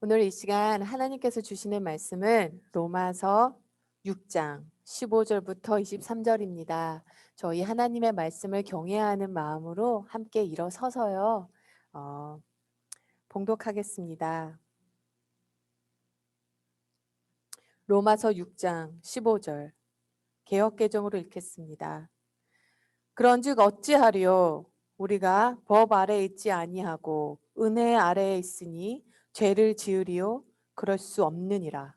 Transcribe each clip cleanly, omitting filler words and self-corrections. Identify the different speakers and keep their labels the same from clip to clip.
Speaker 1: 오늘 이 시간 하나님께서 주시는 말씀은 로마서 6장 15절부터 23절입니다. 저희 하나님의 말씀을 경외하는 마음으로 함께 일어서서요. 어, 봉독하겠습니다. 로마서 6장 15절 개역개정으로 읽겠습니다. 그런즉 어찌하리요? 우리가 법 아래에 있지 아니하고 은혜 아래에 있으니 죄를 지으리요? 그럴 수 없느니라.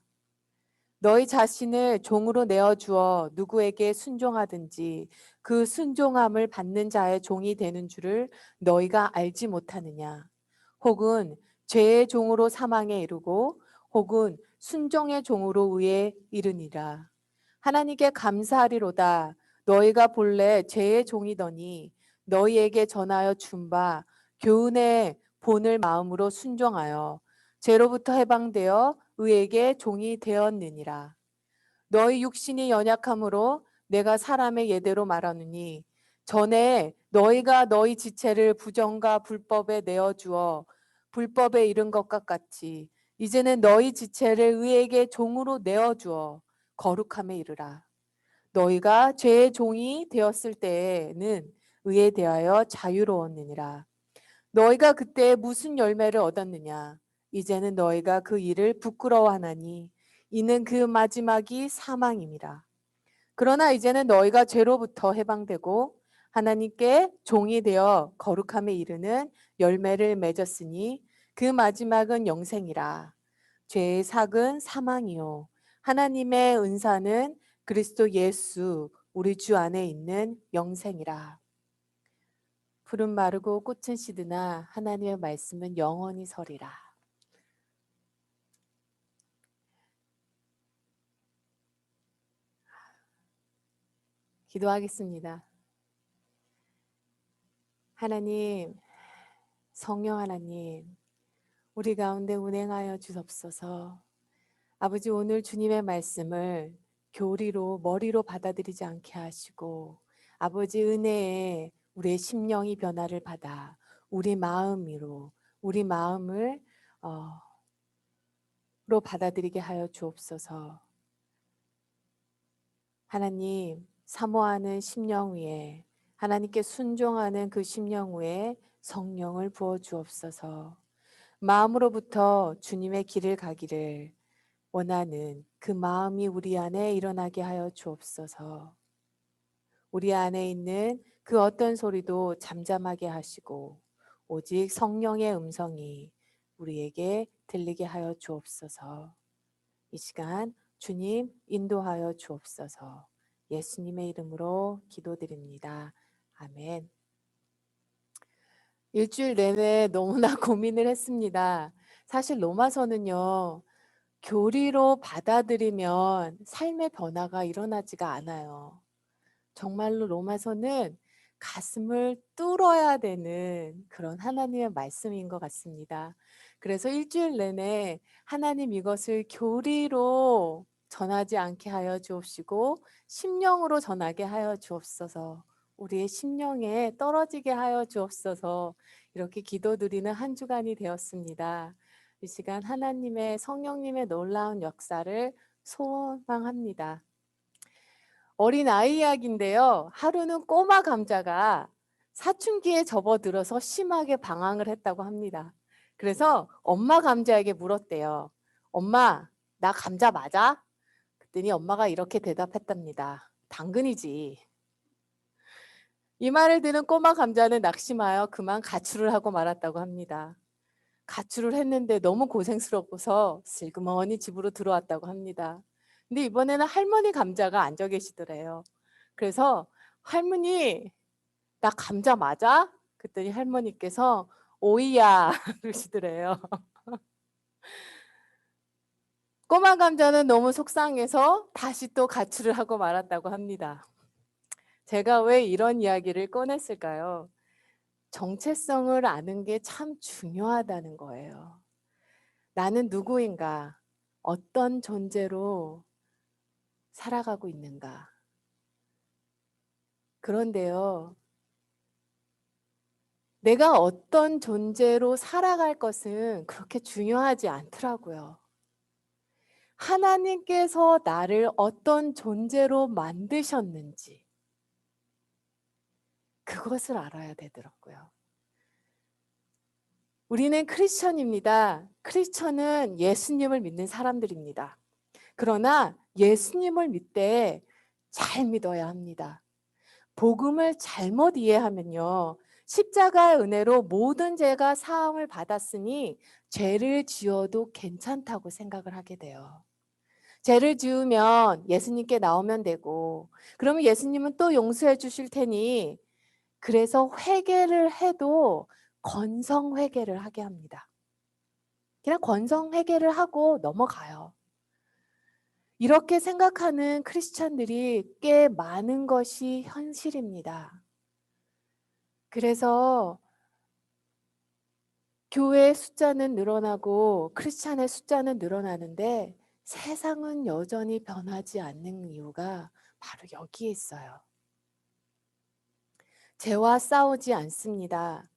Speaker 1: 너희 자신을 종으로 내어주어 누구에게 순종하든지 그 순종함을 받는 자의 종이 되는 줄을 너희가 알지 못하느냐? 혹은 죄의 종으로 사망에 이르고 혹은 순종의 종으로 의에 이르니라. 하나님께 감사하리로다. 너희가 본래 죄의 종이더니 너희에게 전하여 준 바 교훈의 본을 마음으로 순종하여 죄로부터 해방되어 의에게 종이 되었느니라. 너희 육신이 연약함으로 내가 사람의 예대로 말하느니 전에 너희가 너희 지체를 부정과 불법에 내어주어 불법에 이른 것과 같이 이제는 너희 지체를 의에게 종으로 내어주어 거룩함에 이르라. 너희가 죄의 종이 되었을 때에는 의에 대하여 자유로웠느니라. 너희가 그때 무슨 열매를 얻었느냐? 이제는 너희가 그 일을 부끄러워하나니 이는 그 마지막이 사망임이라. 그러나 이제는 너희가 죄로부터 해방되고 하나님께 종이 되어 거룩함에 이르는 열매를 맺었으니 그 마지막은 영생이라. 죄의 삭은 사망이요 하나님의 은사는 그리스도 예수 우리 주 안에 있는 영생이라. 푸른 마르고 꽃은 시드나 하나님의 말씀은 영원히 서리라. 기도하겠습니다. 하나님, 성령 하나님, 우리 가운데 운행하여 주옵소서. 아버지, 오늘 주님의 말씀을 교리로 머리로 받아들이지 않게 하시고 아버지 은혜에 우리의 심령이 변화를 받아 우리 마음으로 우리 마음을 로 받아들이게 하여 주옵소서. 하나님, 사모하는 심령 위에 하나님께 순종하는 그 심령 위에 성령을 부어 주옵소서. 마음으로부터 주님의 길을 가기를 원하는 그 마음이 우리 안에 일어나게 하여 주옵소서. 우리 안에 있는 그 어떤 소리도 잠잠하게 하시고 오직 성령의 음성이 우리에게 들리게 하여 주옵소서. 이 시간 주님 인도하여 주옵소서. 예수님의 이름으로 기도드립니다. 아멘. 일주일 내내 너무나 고민을 했습니다. 사실 로마서는요, 교리로 받아들이면 삶의 변화가 일어나지가 않아요. 정말로 로마서는 가슴을 뚫어야 되는 그런 하나님의 말씀인 것 같습니다. 그래서 일주일 내내 하나님 이것을 교리로 전하지 않게 하여 주옵시고 심령으로 전하게 하여 주옵소서. 우리의 심령에 떨어지게 하여 주옵소서. 이렇게 기도드리는 한 주간이 되었습니다. 이 시간 하나님의 성령님의 놀라운 역사를 소망합니다. 어린 아이 이야기인데요. 하루는 꼬마 감자가 사춘기에 접어들어서 심하게 방황을 했다고 합니다. 그래서 엄마 감자에게 물었대요. 엄마, 나 감자 맞아? 그랬더니 엄마가 이렇게 대답했답니다. 당근이지. 이 말을 듣는 꼬마 감자는 낙심하여 그만 가출을 하고 말았다고 합니다. 가출을 했는데 너무 고생스럽고서 슬그머니 집으로 들어왔다고 합니다. 근데 이번에는 할머니 감자가 앉아 계시더래요. 그래서 할머니, 나 감자 맞아? 그랬더니 할머니께서 오이야 그러시더래요. 꼬마 감자는 너무 속상해서 다시 또 가출을 하고 말았다고 합니다. 제가 왜 이런 이야기를 꺼냈을까요? 정체성을 아는 게 참 중요하다는 거예요. 나는 누구인가? 어떤 존재로 살아가고 있는가? 그런데요, 내가 어떤 존재로 살아갈 것은 그렇게 중요하지 않더라고요. 하나님께서 나를 어떤 존재로 만드셨는지 그것을 알아야 되더라고요. 우리는 크리스천입니다. 크리스천은 예수님을 믿는 사람들입니다. 그러나 예수님을 믿되 잘 믿어야 합니다. 복음을 잘못 이해하면요. 십자가의 은혜로 모든 죄가 사함을 받았으니 죄를 지어도 괜찮다고 생각을 하게 돼요. 죄를 지으면 예수님께 나오면 되고 그러면 예수님은 또 용서해 주실 테니 그래서 회개를 해도 건성 회개를 하게 합니다. 그냥 건성 회개를 하고 넘어가요. 이렇게 생각하는 크리스찬들이 꽤 많은 것이 현실입니다. 그래서 교회의 숫자는 늘어나고 크리스찬의 숫자는 늘어나는데 세상은 여전히 변하지 않는 이유가 바로 여기에 있어요. 죄와 싸우지 않습니다.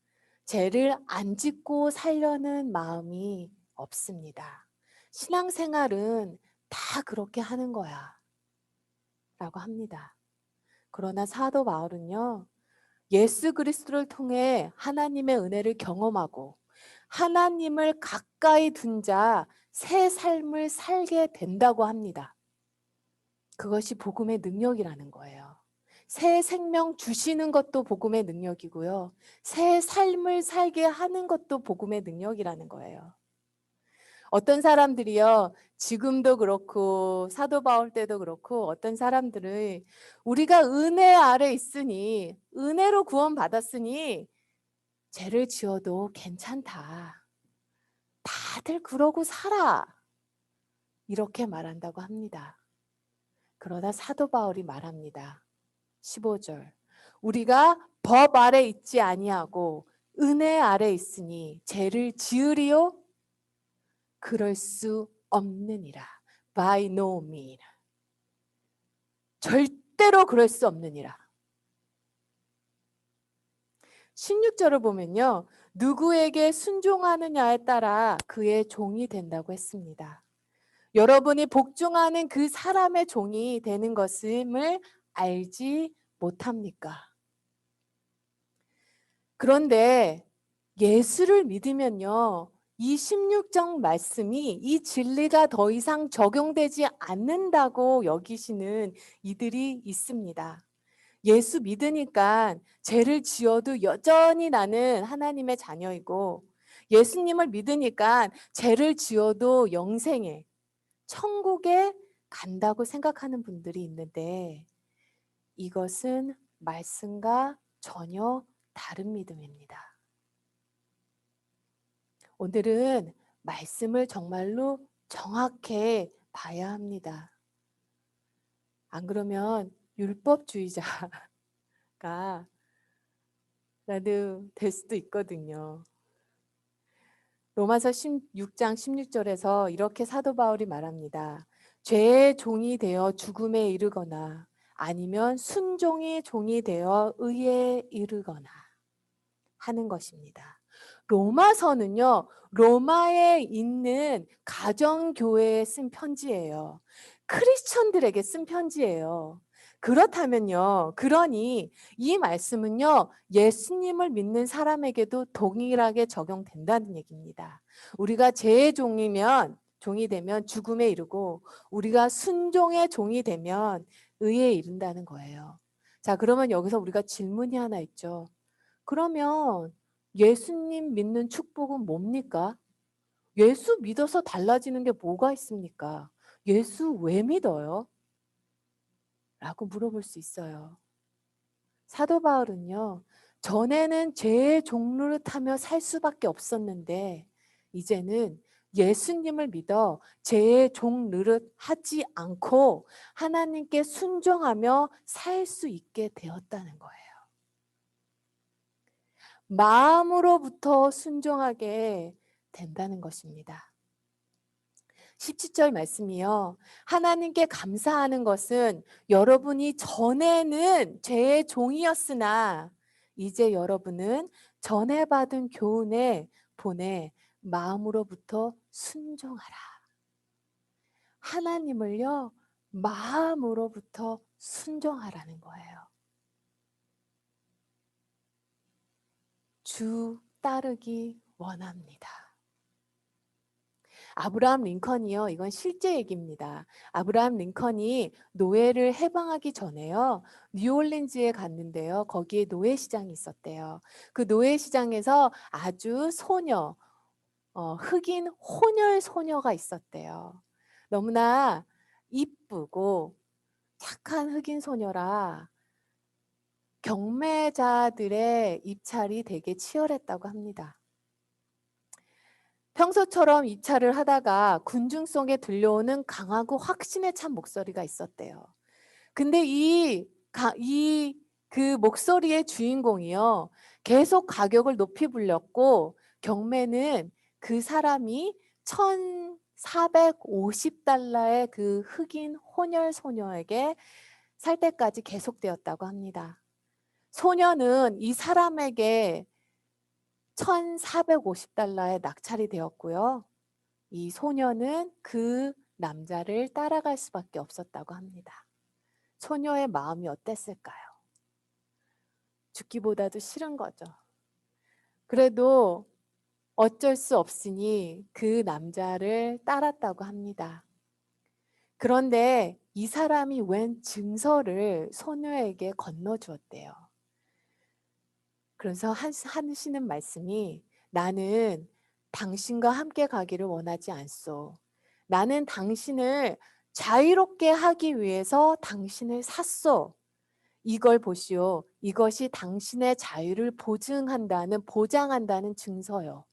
Speaker 1: 죄를 안 짓고 살려는 마음이 없습니다. 신앙생활은 다 그렇게 하는 거야 라고 합니다. 그러나 사도 바울은요. 예수 그리스도를 통해 하나님의 은혜를 경험하고 하나님을 가까이 둔 자 새 삶을 살게 된다고 합니다. 그것이 복음의 능력이라는 거예요. 새 생명 주시는 것도 복음의 능력이고요. 새 삶을 살게 하는 것도 복음의 능력이라는 거예요. 어떤 사람들이요. 지금도 그렇고 사도 바울 때도 그렇고 어떤 사람들은 우리가 은혜 아래 있으니 은혜로 구원받았으니 죄를 지어도 괜찮다. 다들 그러고 살아. 이렇게 말한다고 합니다. 그러나 사도 바울이 말합니다. 15절. 우리가 법 아래 있지 아니하고 은혜 아래 있으니 죄를 지으리요? 그럴 수 없느니라. By no means. 절대로 그럴 수 없느니라. 16절을 보면요. 누구에게 순종하느냐에 따라 그의 종이 된다고 했습니다. 여러분이 복종하는 그 사람의 종이 되는 것임을 알지 못합니까? 그런데 예수를 믿으면요. 이 16장 말씀이 이 진리가 더 이상 적용되지 않는다고 여기시는 이들이 있습니다. 예수 믿으니까 죄를 지어도 여전히 나는 하나님의 자녀이고 예수님을 믿으니까 죄를 지어도 영생에 천국에 간다고 생각하는 분들이 있는데 이것은 말씀과 전혀 다른 믿음입니다. 오늘은 말씀을 정말로 정확히 봐야 합니다. 안 그러면 율법주의자가 라도 될 수도 있거든요. 로마서 16장 16절에서 이렇게 사도 바울이 말합니다. 죄의 종이 되어 죽음에 이르거나 아니면 순종의 종이 되어 의에 이르거나 하는 것입니다. 로마서는요. 로마에 있는 가정교회에 쓴 편지예요. 크리스천들에게 쓴 편지예요. 그렇다면요. 그러니 이 말씀은요. 예수님을 믿는 사람에게도 동일하게 적용된다는 얘기입니다. 우리가 죄의 종이 되면 죽음에 이르고 우리가 순종의 종이 되면 의에 이른다는 거예요. 자, 그러면 여기서 우리가 질문이 하나 있죠. 그러면 예수님 믿는 축복은 뭡니까? 예수 믿어서 달라지는 게 뭐가 있습니까? 예수 왜 믿어요? 라고 물어볼 수 있어요. 사도 바울은요. 전에는 죄의 종로를 타며 살 수밖에 없었는데 이제는 예수님을 믿어 죄의 종 노릇 하지 않고 하나님께 순종하며 살 수 있게 되었다는 거예요. 마음으로부터 순종하게 된다는 것입니다. 17절 말씀이요. 하나님께 감사하는 것은 여러분이 전에는 죄의 종이었으나 이제 여러분은 전해받은 교훈에 본에 마음으로부터 순종하라. 하나님을요, 마음으로부터 순종하라는 거예요. 주 따르기 원합니다. 아브라함 링컨이요, 이건 실제 얘기입니다. 아브라함 링컨이 노예를 해방하기 전에요, 뉴올린즈에 갔는데요. 거기에 노예시장이 있었대요. 그 노예시장에서 아주 소녀, 흑인 혼혈 소녀가 있었대요. 너무나 이쁘고 착한 흑인 소녀라 경매자들의 입찰이 되게 치열했다고 합니다. 평소처럼 입찰을 하다가 군중 속에 들려오는 강하고 확신에 찬 목소리가 있었대요. 근데 그 목소리의 주인공이요, 계속 가격을 높이 불렸고 경매는 그 사람이 1,450달러의 그 흑인 혼혈 소녀에게 살 때까지 계속되었다고 합니다. 소녀는 이 사람에게 1,450달러에 낙찰이 되었고요. 이 소녀는 그 남자를 따라갈 수밖에 없었다고 합니다. 소녀의 마음이 어땠을까요? 죽기보다도 싫은 거죠. 그래도 어쩔 수 없으니 그 남자를 따랐다고 합니다. 그런데 이 사람이 웬 증서를 소녀에게 건너주었대요. 그래서 하시는 말씀이, 나는 당신과 함께 가기를 원하지 않소. 나는 당신을 자유롭게 하기 위해서 당신을 샀소. 이걸 보시오. 이것이 당신의 자유를 보장한다는 증서요.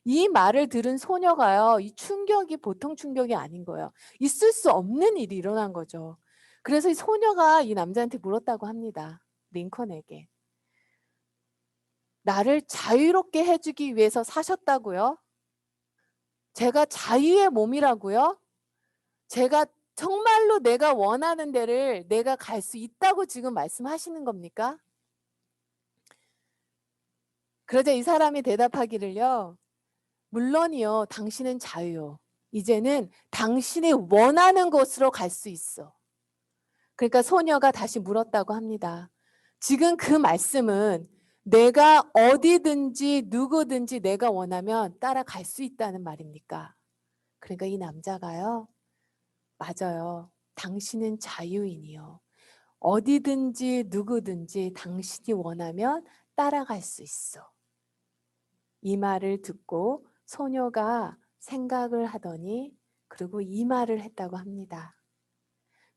Speaker 1: 이 말을 들은 소녀가요, 이 충격이 보통 충격이 아닌 거예요. 있을 수 없는 일이 일어난 거죠. 그래서 이 소녀가 이 남자한테 물었다고 합니다. 링컨에게. 나를 자유롭게 해주기 위해서 사셨다고요? 제가 자유의 몸이라고요? 제가 정말로 내가 원하는 데를 내가 갈 수 있다고 지금 말씀하시는 겁니까? 그러자 이 사람이 대답하기를요, 물론이요, 당신은 자유요. 이제는 당신이 원하는 곳으로 갈 수 있어. 그러니까 소녀가 다시 물었다고 합니다. 지금 그 말씀은 내가 어디든지 누구든지 내가 원하면 따라갈 수 있다는 말입니까? 그러니까 이 남자가요, 맞아요. 당신은 자유인이요. 어디든지 누구든지 당신이 원하면 따라갈 수 있어. 이 말을 듣고 소녀가 생각을 하더니 그리고 이 말을 했다고 합니다.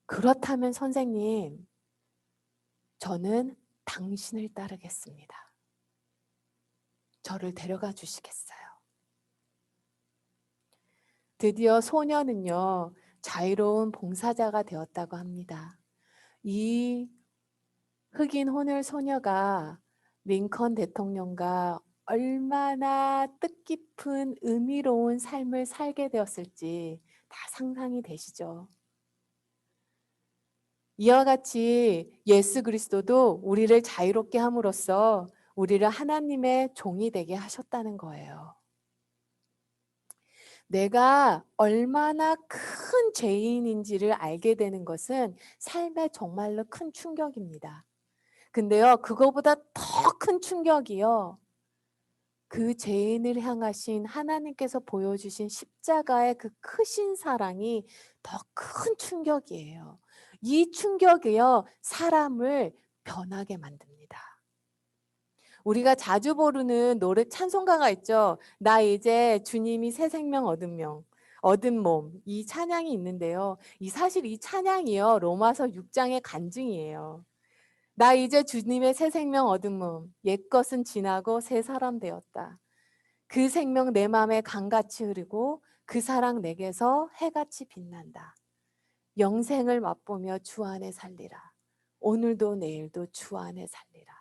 Speaker 1: 그렇다면 선생님, 저는 당신을 따르겠습니다. 저를 데려가 주시겠어요? 드디어 소녀는요, 자유로운 봉사자가 되었다고 합니다. 이 흑인 혼혈 소녀가 링컨 대통령과 얼마나 뜻깊은 의미로운 삶을 살게 되었을지 다 상상이 되시죠? 이와 같이 예수 그리스도도 우리를 자유롭게 함으로써 우리를 하나님의 종이 되게 하셨다는 거예요. 내가 얼마나 큰 죄인인지를 알게 되는 것은 삶에 정말로 큰 충격입니다. 근데요, 그거보다 더 큰 충격이요, 그 죄인을 향하신 하나님께서 보여주신 십자가의 그 크신 사랑이 더 큰 충격이에요. 이 충격이요, 사람을 변하게 만듭니다. 우리가 자주 부르는 노래 찬송가가 있죠. 나 이제 주님이 새 생명 얻은 몸. 이 찬양이 있는데요. 사실 이 찬양이요, 로마서 6장의 간증이에요. 나 이제 주님의 새 생명 얻은 몸. 옛것은 지나고 새 사람 되었다. 그 생명 내 마음에 강같이 흐르고 그 사랑 내게서 해같이 빛난다. 영생을 맛보며 주 안에 살리라. 오늘도 내일도 주 안에 살리라.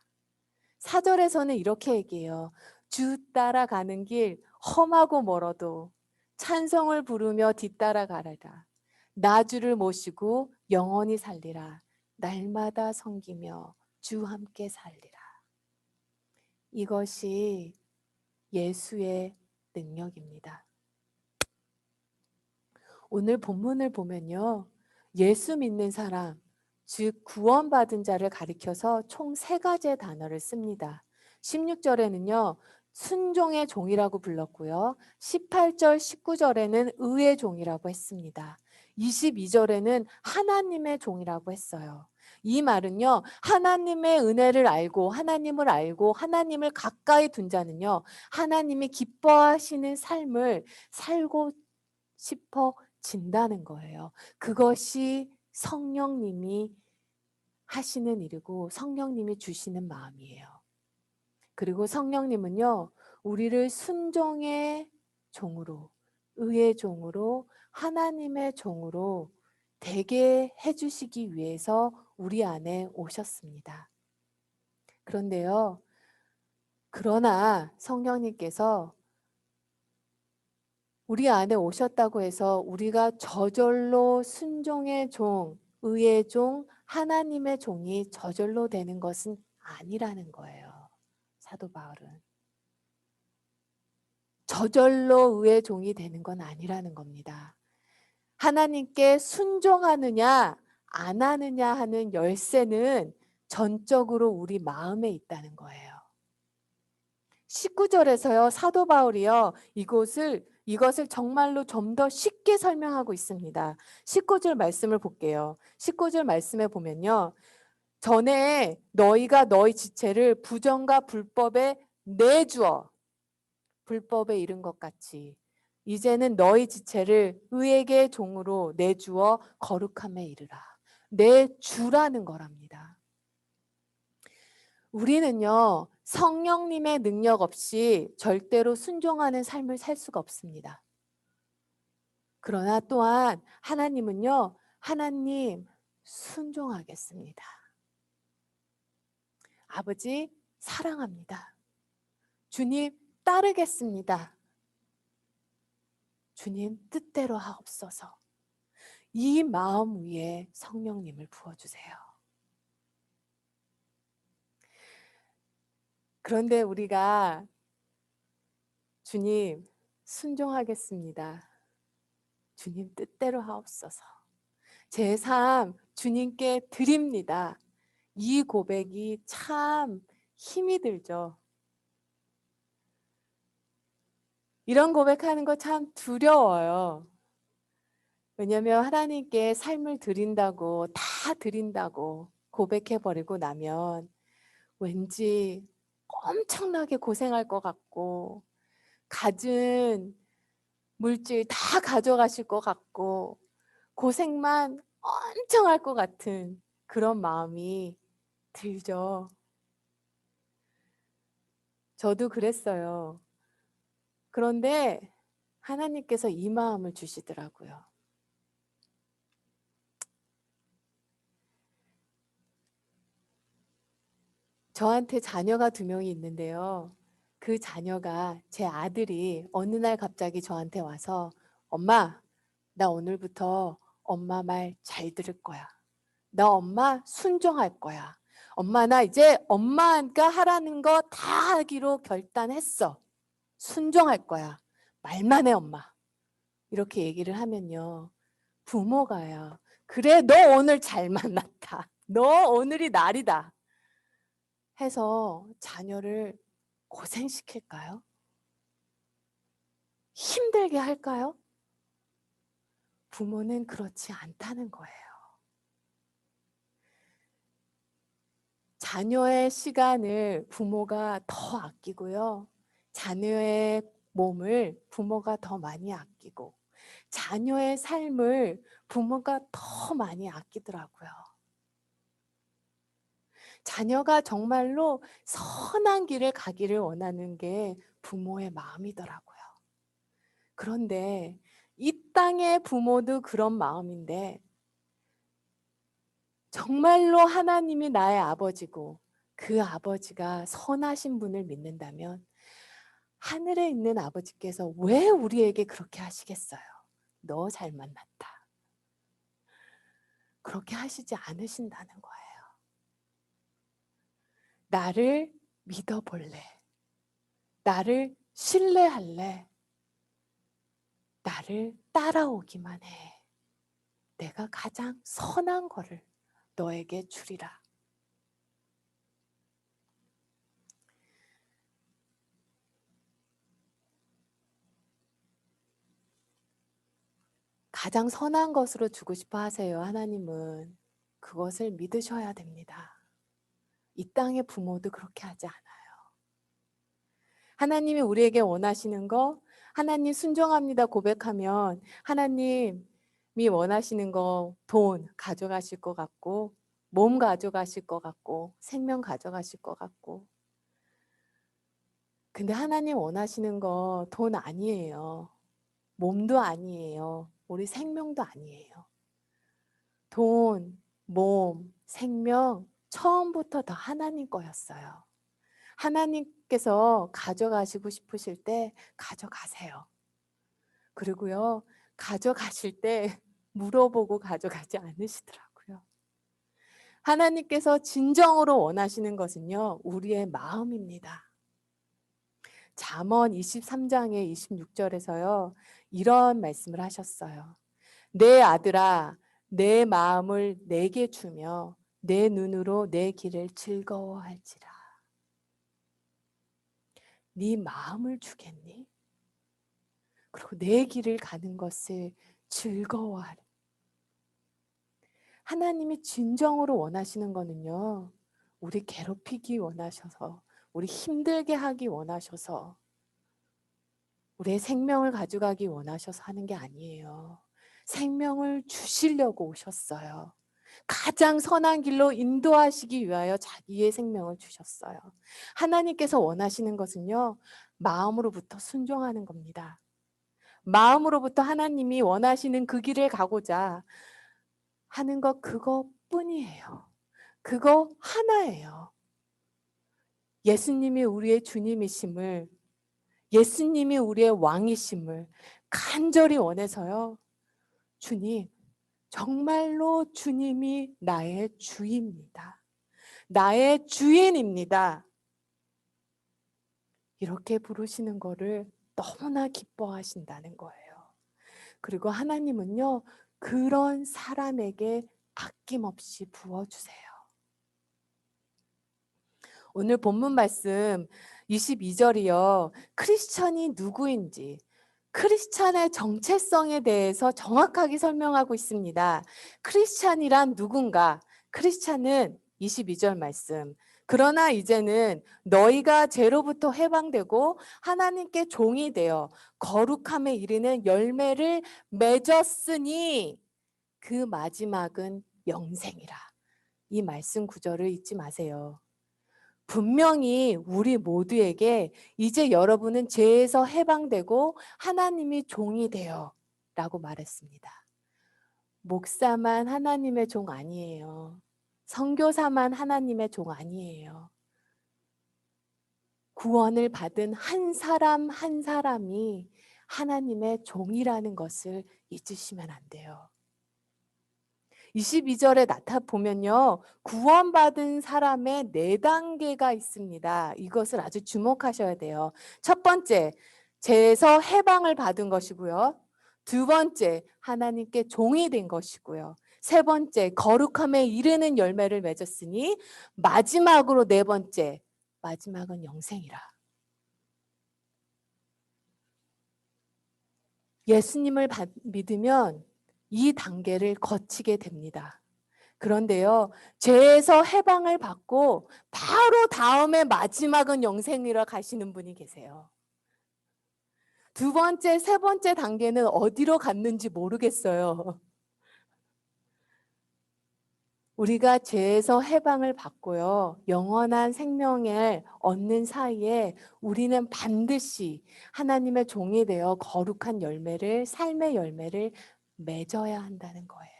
Speaker 1: 4절에서는 이렇게 얘기해요. 주 따라가는 길 험하고 멀어도 찬송을 부르며 뒤따라가라. 나 주를 모시고 영원히 살리라. 날마다 섬기며 주 함께 살리라. 이것이 예수의 능력입니다. 오늘 본문을 보면요. 예수 믿는 사람, 즉 구원받은 자를 가리켜서 총 3가지의 단어를 씁니다. 16절에는요. 순종의 종이라고 불렀고요. 18절, 19절에는 의의 종이라고 했습니다. 22절에는 하나님의 종이라고 했어요. 이 말은요. 하나님의 은혜를 알고 하나님을 알고 하나님을 가까이 둔 자는요. 하나님이 기뻐하시는 삶을 살고 싶어진다는 거예요. 그것이 성령님이 하시는 일이고 성령님이 주시는 마음이에요. 그리고 성령님은요. 우리를 순종의 종으로, 의의 종으로, 하나님의 종으로 되게 해주시기 위해서 우리 안에 오셨습니다. 그런데요. 그러나 성령님께서 우리 안에 오셨다고 해서 우리가 저절로 순종의 종, 의의 종, 하나님의 종이 저절로 되는 것은 아니라는 거예요. 사도 바울은. 저절로 의의 종이 되는 건 아니라는 겁니다. 하나님께 순종하느냐 안 하느냐 하는 열쇠는 전적으로 우리 마음에 있다는 거예요. 19절에서요. 사도 바울이요. 이것을 정말로 좀 더 쉽게 설명하고 있습니다. 19절 말씀을 볼게요. 19절 말씀에 보면요. 전에 너희가 너희 지체를 부정과 불법에 내주어 불법에 이른 것 같이 이제는 너희 지체를 의에게 종으로 내주어 거룩함에 이르라. 내주라는 거랍니다. 우리는요. 성령님의 능력 없이 절대로 순종하는 삶을 살 수가 없습니다. 그러나 또한 하나님은요. 하나님 순종하겠습니다. 아버지 사랑합니다. 주님 따르겠습니다. 주님 뜻대로 하옵소서. 이 마음 위에 성령님을 부어주세요. 그런데 우리가 주님 순종하겠습니다. 주님 뜻대로 하옵소서. 제 삶 주님께 드립니다. 이 고백이 참 힘이 들죠. 이런 고백하는 거 참 두려워요. 왜냐하면 하나님께 삶을 드린다고 다 드린다고 고백해버리고 나면 왠지 엄청나게 고생할 것 같고 가진 물질 다 가져가실 것 같고 고생만 엄청 할 것 같은 그런 마음이 들죠. 저도 그랬어요. 그런데 하나님께서 이 마음을 주시더라고요. 저한테 자녀가 2명이 있는데요. 그 자녀가 제 아들이 어느 날 갑자기 저한테 와서 엄마, 나 오늘부터 엄마 말 잘 들을 거야. 나 엄마 순종할 거야. 엄마 나 이제 엄마가 하라는 거 다 하기로 결단했어. 순종할 거야. 말만 해 엄마. 이렇게 얘기를 하면요. 부모가요. 그래 너 오늘 잘 만났다. 너 오늘이 날이다. 해서 자녀를 고생시킬까요? 힘들게 할까요? 부모는 그렇지 않다는 거예요. 자녀의 시간을 부모가 더 아끼고요. 자녀의 몸을 부모가 더 많이 아끼고 자녀의 삶을 부모가 더 많이 아끼더라고요. 자녀가 정말로 선한 길을 가기를 원하는 게 부모의 마음이더라고요. 그런데 이 땅의 부모도 그런 마음인데 정말로 하나님이 나의 아버지고 그 아버지가 선하신 분을 믿는다면 하늘에 있는 아버지께서 왜 우리에게 그렇게 하시겠어요? 너 잘 만났다. 그렇게 하시지 않으신다는 거예요. 나를 믿어볼래? 나를 신뢰할래? 나를 따라오기만 해. 내가 가장 선한 거를 너에게 주리라. 가장 선한 것으로 주고 싶어 하세요. 하나님은 그것을 믿으셔야 됩니다. 이 땅의 부모도 그렇게 하지 않아요. 하나님이 우리에게 원하시는 거, 하나님 순종합니다 고백하면 하나님이 원하시는 거 돈 가져가실 것 같고, 몸 가져가실 것 같고, 생명 가져가실 것 같고. 근데 하나님 원하시는 거 돈 아니에요. 몸도 아니에요. 우리 생명도 아니에요. 돈, 몸, 생명 처음부터 다 하나님 거였어요. 하나님께서 가져가시고 싶으실 때 가져가세요. 그리고요, 가져가실 때 물어보고 가져가지 않으시더라고요. 하나님께서 진정으로 원하시는 것은요, 우리의 마음입니다. 잠언 23장의 26절에서요, 이런 말씀을 하셨어요. 내 아들아, 내 마음을 내게 주며 내 눈으로 내 길을 즐거워할지라. 네 마음을 주겠니? 그리고 내 길을 가는 것을 즐거워하라. 하나님이 진정으로 원하시는 거는요, 우리 괴롭히기 원하셔서, 우리 힘들게 하기 원하셔서, 우리의 생명을 가져가기 원하셔서 하는 게 아니에요. 생명을 주시려고 오셨어요. 가장 선한 길로 인도하시기 위하여 자기의 생명을 주셨어요. 하나님께서 원하시는 것은요, 마음으로부터 순종하는 겁니다. 마음으로부터 하나님이 원하시는 그 길을 가고자 하는 것 그것뿐이에요. 그거 하나예요. 예수님이 우리의 주님이심을, 예수님이 우리의 왕이심을 간절히 원해서요. 주님, 정말로 주님이 나의 주입니다. 나의 주인입니다. 이렇게 부르시는 거를 너무나 기뻐하신다는 거예요. 그리고 하나님은요, 그런 사람에게 아낌없이 부어주세요. 오늘 본문 말씀 22절이요. 크리스찬이 누구인지, 크리스찬의 정체성에 대해서 정확하게 설명하고 있습니다. 크리스찬이란 누군가? 크리스찬은 22절 말씀. 그러나 이제는 너희가 죄로부터 해방되고 하나님께 종이 되어 거룩함에 이르는 열매를 맺었으니 그 마지막은 영생이라. 이 말씀 구절을 잊지 마세요. 분명히 우리 모두에게 이제 여러분은 죄에서 해방되고 하나님이 종이 되어 라고 말했습니다. 목사만 하나님의 종 아니에요. 선교사만 하나님의 종 아니에요. 구원을 받은 한 사람 한 사람이 하나님의 종이라는 것을 잊으시면 안 돼요. 22절에 보면요. 구원받은 사람의 4단계가 있습니다. 이것을 아주 주목하셔야 돼요. 첫 번째, 죄에서 해방을 받은 것이고요. 두 번째, 하나님께 종이 된 것이고요. 세 번째, 거룩함에 이르는 열매를 맺었으니 마지막으로 네 번째, 마지막은 영생이라. 예수님을 믿으면 이 단계를 거치게 됩니다. 그런데요, 죄에서 해방을 받고 바로 다음에 마지막은 영생이라 가시는 분이 계세요. 두 번째, 세 번째 단계는 어디로 갔는지 모르겠어요. 우리가 죄에서 해방을 받고요, 영원한 생명을 얻는 사이에 우리는 반드시 하나님의 종이 되어 거룩한 열매를, 삶의 열매를 맺어야 한다는 거예요.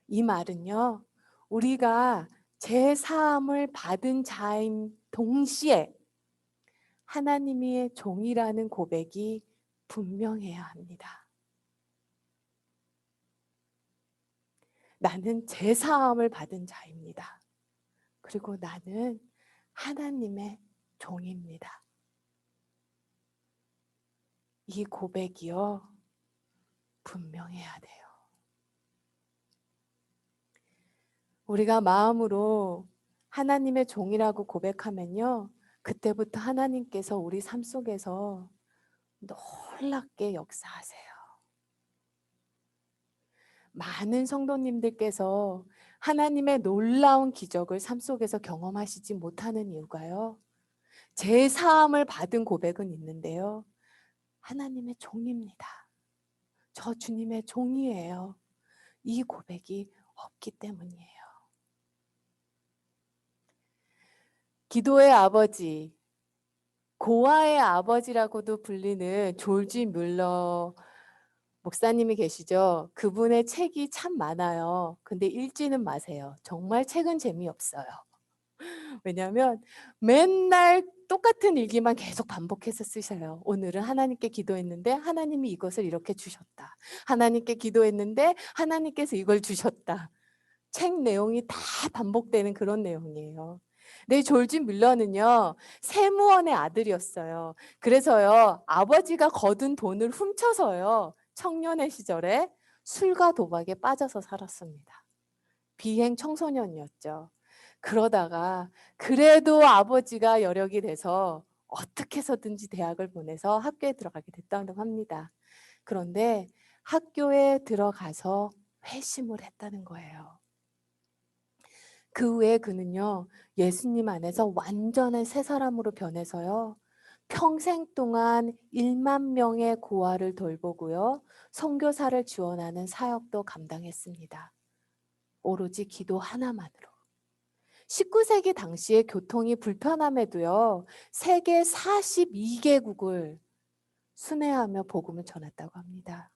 Speaker 1: 이 말은요, 우리가 제 사함을 받은 자인 동시에 하나님의 종이라는 고백이 분명해야 합니다. 나는 제 사함을 받은 자입니다. 그리고 나는 하나님의 종입니다. 이 고백이요, 분명해야 돼요. 우리가 마음으로 하나님의 종이라고 고백하면요, 그때부터 하나님께서 우리 삶 속에서 놀랍게 역사하세요. 많은 성도님들께서 하나님의 놀라운 기적을 삶 속에서 경험하시지 못하는 이유가요, 제 사함을 받은 고백은 있는데요, 하나님의 종입니다. 저 주님의 종이에요. 이 고백이 없기 때문이에요. 기도의 아버지, 고아의 아버지라고도 불리는 졸지 뮬러 목사님이 계시죠. 그분의 책이 참 많아요. 근데 읽지는 마세요. 정말 책은 재미없어요. 왜냐하면 맨날 똑같은 일기만 계속 반복해서 쓰셔요. 오늘은 하나님께 기도했는데 하나님이 이것을 이렇게 주셨다. 하나님께 기도했는데 하나님께서 이걸 주셨다. 책 내용이 다 반복되는 그런 내용이에요. 네, 졸지 뮬러는요, 세무원의 아들이었어요. 그래서요, 아버지가 거둔 돈을 훔쳐서요, 청년의 시절에 술과 도박에 빠져서 살았습니다. 비행 청소년이었죠. 그러다가 그래도 아버지가 여력이 돼서 어떻게 해서든지 대학을 보내서 학교에 들어가게 됐다고 합니다. 그런데 학교에 들어가서 회심을 했다는 거예요. 그 후에 그는요, 예수님 안에서 완전한 새 사람으로 변해서요, 평생 동안 1만 명의 고아를 돌보고요, 선교사를 지원하는 사역도 감당했습니다. 오로지 기도 하나만으로. 19세기 당시에 교통이 불편함에도요, 세계 42개국을 순회하며 복음을 전했다고 합니다.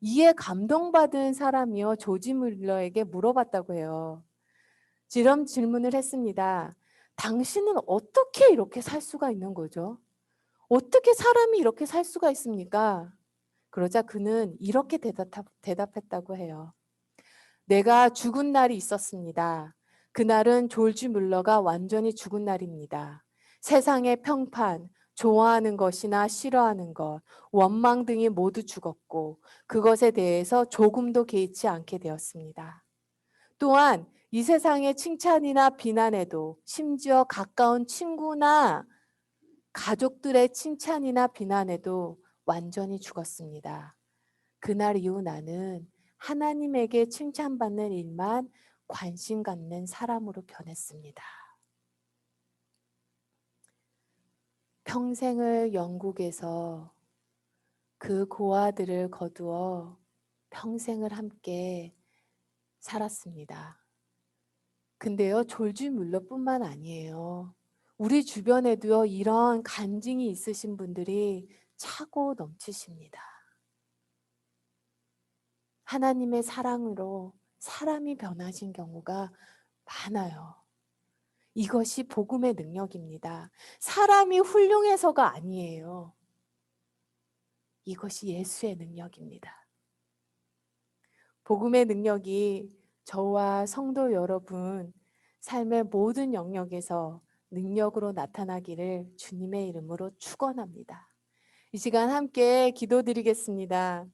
Speaker 1: 이에 감동받은 사람이요, 조지 뮬러에게 물어봤다고 해요. 이런 질문을 했습니다. 당신은 어떻게 이렇게 살 수가 있는 거죠? 어떻게 사람이 이렇게 살 수가 있습니까? 그러자 그는 이렇게 대답했다고 해요. 내가 죽은 날이 있었습니다. 그날은 졸지 뮬러가 완전히 죽은 날입니다. 세상의 평판, 좋아하는 것이나 싫어하는 것, 원망 등이 모두 죽었고 그것에 대해서 조금도 개의치 않게 되었습니다. 또한 이 세상의 칭찬이나 비난에도, 심지어 가까운 친구나 가족들의 칭찬이나 비난에도 완전히 죽었습니다. 그날 이후 나는 하나님에게 칭찬받는 일만 관심 갖는 사람으로 변했습니다. 평생을 영국에서 그 고아들을 거두어 평생을 함께 살았습니다. 근데요, 졸지 뮬러뿐만 아니에요. 우리 주변에도요, 이런 간증이 있으신 분들이 차고 넘치십니다. 하나님의 사랑으로 사람이 변하신 경우가 많아요. 이것이 복음의 능력입니다. 사람이 훌륭해서가 아니에요. 이것이 예수의 능력입니다. 복음의 능력이 저와 성도 여러분 삶의 모든 영역에서 능력으로 나타나기를 주님의 이름으로 축원합니다. 이 시간 함께 기도드리겠습니다.